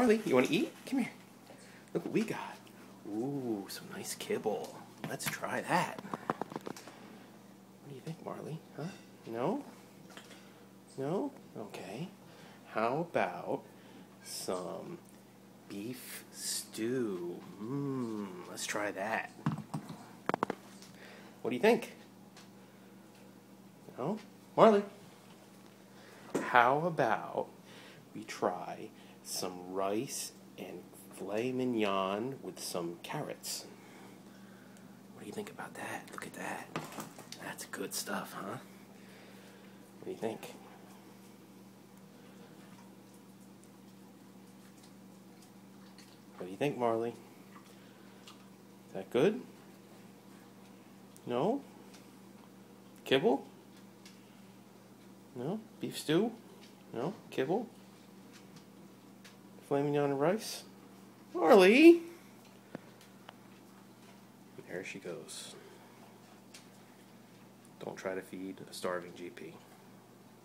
Marley, you want to eat? Come here. Look what we got. Ooh, some nice kibble. Let's try that. What do you think, Marley? Huh? No? No? Okay. How about some beef stew? Let's try that. What do you think? No? Marley? How about we try some rice and filet mignon with some carrots? What do you think about that? Look at that. That's good stuff, huh? What do you think? What do you think, Marley? Is that good? No? Kibble? No? Beef stew? No? Kibble? Filet mignon and rice? Marley! There she goes. Don't try to feed a starving GP.